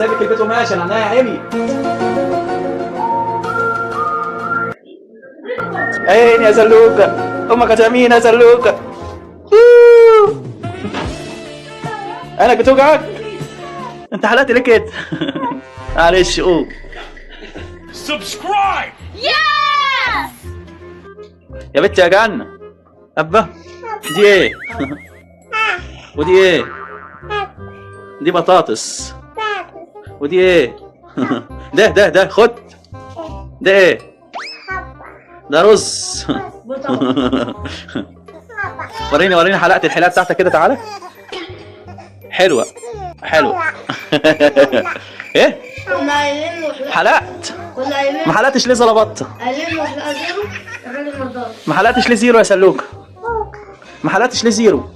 سايبك البيت وماشي انا يا عيني. عيني يا زلوكة، امك هتعمين يا زلوكة. انا بتوجعك؟ انت حلقت ليه كده؟ معلش قوم. سبسكرايب. يس يا بنت يا جنة. ابا دي ايه؟ ودي ايه؟ دي بطاطس. ودي ايه؟ ده خد. ده ايه؟ ده رز. وريني حلقة الحلاقة بتاعتك كده تعالى. حلوة. ايه؟ كنا قايلين له حلقت. كنا قايلين ما حلقتش ليه زلبطة؟ قايلين له حلقة زيرو الراجل مرضاش. ما حلقتش ليه زيرو يا سلوكة؟ ما حلقتش ليه زيرو؟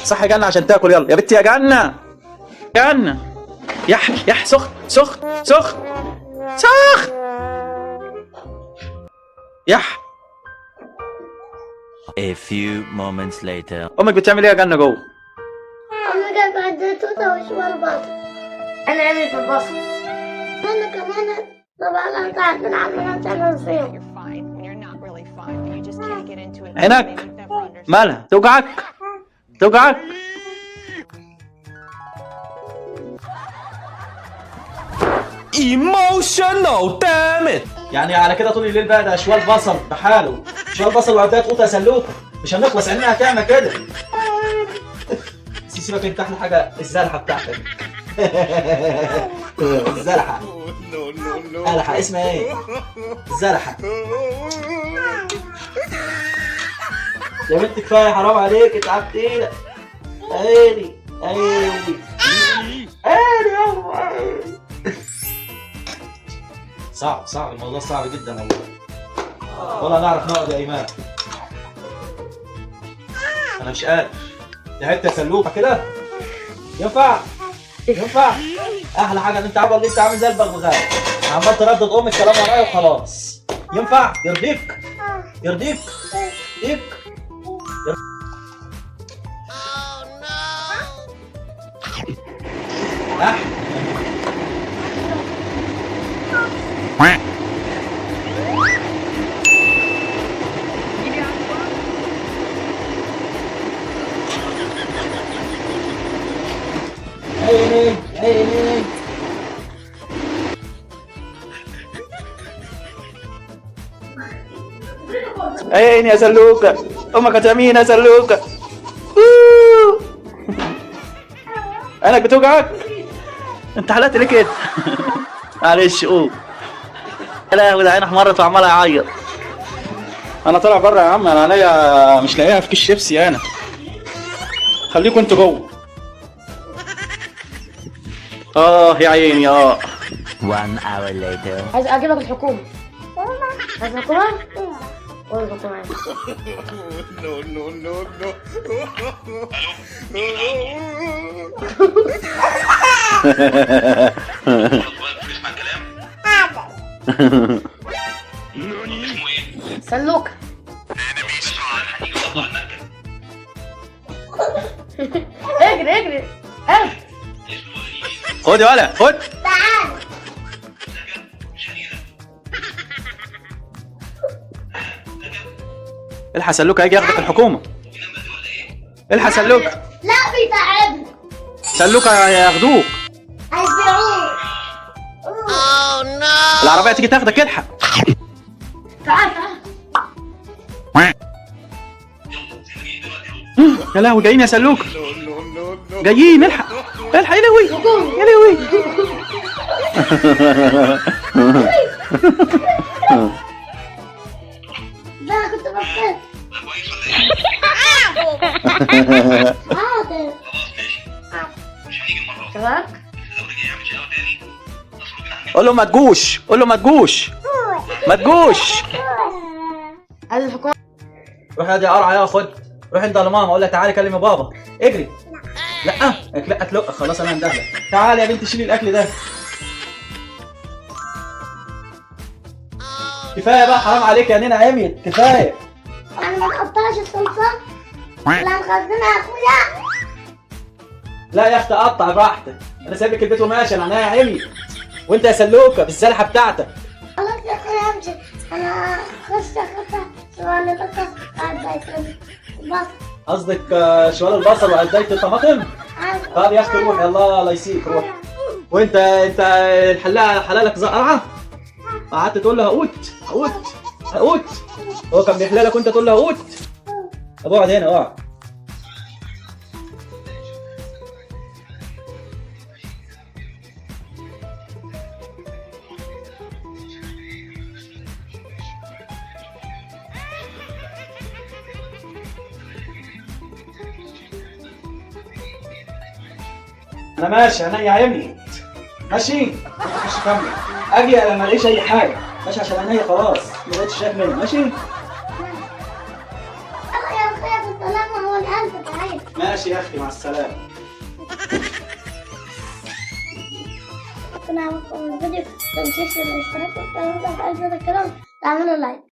صح يا جنة عشان تاكل. يلا يا بنتي يا جنة. يح سخن يح. A few moments later. امك بتعمل ايه يا جنة جوه؟ أمي كانت عندها توتة وشوال بطل. أنا عامل في البصل. أنا كمان طبعا أنا قاعد بنلعب أنا فيهم. You're fine when you're not really fine, but you just can't get into it. عينك Maybe you've never understood. مالها؟ توجعك؟ Emotional damn it. يعني على كده طول الليل بقى ده شوال بصل بحاله. شوال بصل وعدها تقوط يا سلوكة. مش هنخلص عينيها هتعمل كده. سيبك انت احلى حاجة الزرحة بتاعتك. الزرحة. الزرحة اسمها ايه؟ الزرحة. يا بنت كفاية حرام عليك اتعبت ايدك. عيني صعب الموضوع صعب جدا والله نعرف نقعد يا ايمان. انا مش قادر. تعبت يا سلوكة كده؟ ينفع؟ احلى حاجه ان انت عامل زي البغبغاء عمال تردد الكلام ورايا وخلاص. ينفع؟ يرضيك عيني عيني يا سلوكة. امك هتعمين يا سلوكة. انا بتوجعك؟ انت حلقت ليه كده؟ معلش قوم. يا لهوي ده عيني احمرت وعمال يعيط. انا طالع بره يا عم. انا عينيا مش لاقيها في كيس شيبسي. انا خليكوا انتوا جوه. يا عيني. 1 hour later. عايز أجيبك الحكومة. عايز الحكومة؟ قول الحكومة. سلوكة. اجري خد يا ولا خد. تعال. الحق سلوكة هيجي ياخدك الحكومة. الحق سلوكة. لا بيتعبني. سلوكة ياخدوك. هيبيعوه. العربية تيجي تاخدك. الحق. تعال يا لهوي جايين يا سلوكة. جايين. الحق يا لهوي. لا أنا كنت بصيت. حاضر. شباب قول له ما تجوش. عايز الحكومة. روح يا دي قرعة يا خد. روح انت لماما قول لها تعالي كلمي بابا. اجري. لا تلق. خلاص انا هندهلك. تعالي يا بنتي شيلي الاكل ده. كفايه بقى حرام عليك يا نينا عميت. كفايه. أنا ما نقطعش الصلصة. لا نخزنها يا أخويا. لا يا اختي قطع براحتك. انا سايب لك البيت وماشي، انا عينيا يا عمي. وانت يا سلوكه بالزلحه بتاعتك. خلاص يا اخويا امشي، انا خش اخدها شوال البصل قعدت بس. قصدك شوال البصل وقدايه الطماطم؟ طب يا اختي روح، الله يسيك روح. وانت الحلاقه حلالك زقرعه؟ قعدت تقول له هقوت هقوت هقوت. هو كان بيحلالك وانت تقول له هقوت؟ طب اقعد هنا اقعد. انا ماشي عينيا عمي. ماشي ماشي كمل. اجي لما الاقيش اي حاجه ماشي، عشان عينيا خلاص ما بقتش شايف منها. ماشي يا اخويا بالسلامة، هو القلب تعالى. ماشي يا اختي مع السلامه. كنا عملكم الفيديو، تنسيش الاشتراك والكلام ده، تعملوا لايك.